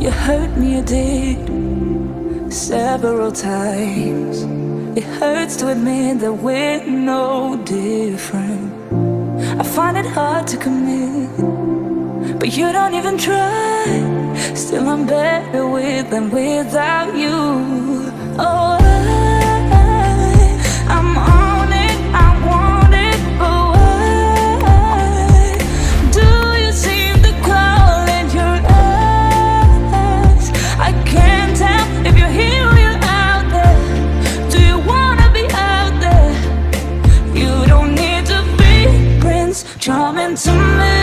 You hurt me, you did, several times. It hurts to admit that we're no different. I find it hard to commit, but you don't even try. Still I'm better with than without you. Oh, I'm on it, I want it, but why do you seem to call in your eyes? I can't tell if you're here or you're out there. Do you wanna be out there? You don't need to be Prince Charming to me.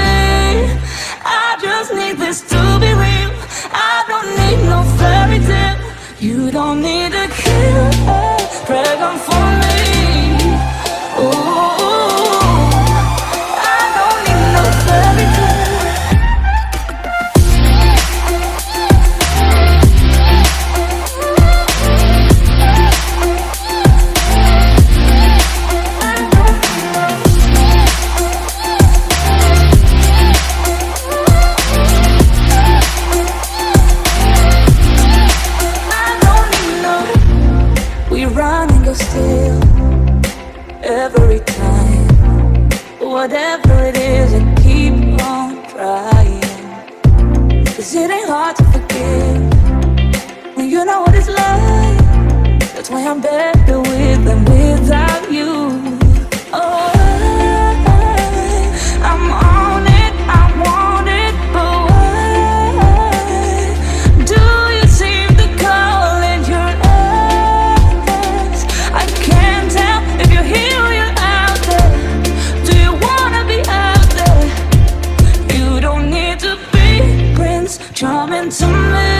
I just need this to be real. I don't need no fairy tale. You don't need a killer pregnant for me. Ooh, I don't need no fairy tale. Run and go still every time. Whatever it is, I keep on trying. 'Cause it ain't hard to forgive when you know what it's like. That's why I'm better with than without you. Oh, I'm on it, I want it, but why do you seem to call in your eyes? I can't tell if you're here or you're out there. Do you wanna be out there? You don't need to be Prince Charming to me.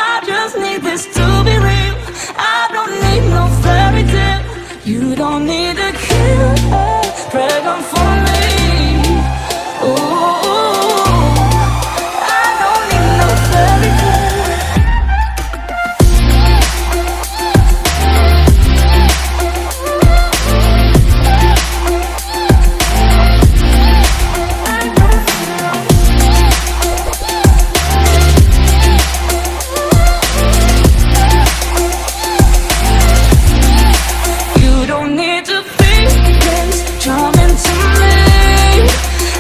I just need this to be real. I don't need no fairy tale. You don't need a killer pregnant for me. Ooh, I don't need no fairy tale. You don't need to be Prince Charming to me.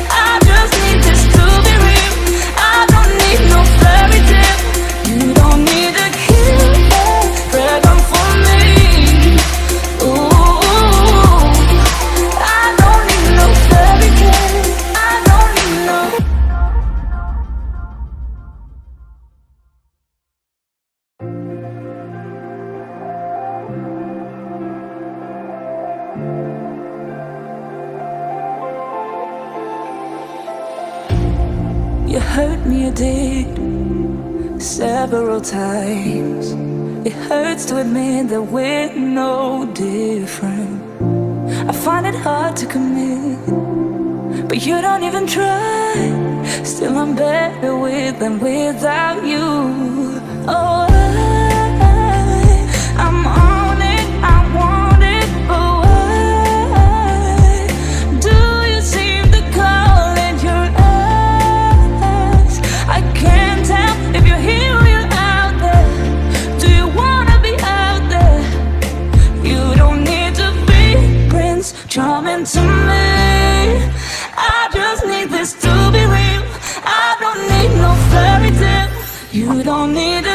I just need this to be real. I don't need no fairy tale. You don't need a killer pregnant for me. Ooh, I don't need no fairy tale. I don't need no. You hurt me, you did, several times. It hurts to admit that we're no different. I find it hard to commit, but you don't even try. Still I'm better with than without you. Oh, I'm on it, I want it, but why do you seem to call in your eyes? I can't tell if you're here or you're out there. Do you wanna be out there? You don't need to be Prince Charming to me. I just need this to be real. I don't need no fairy tale. You don't need a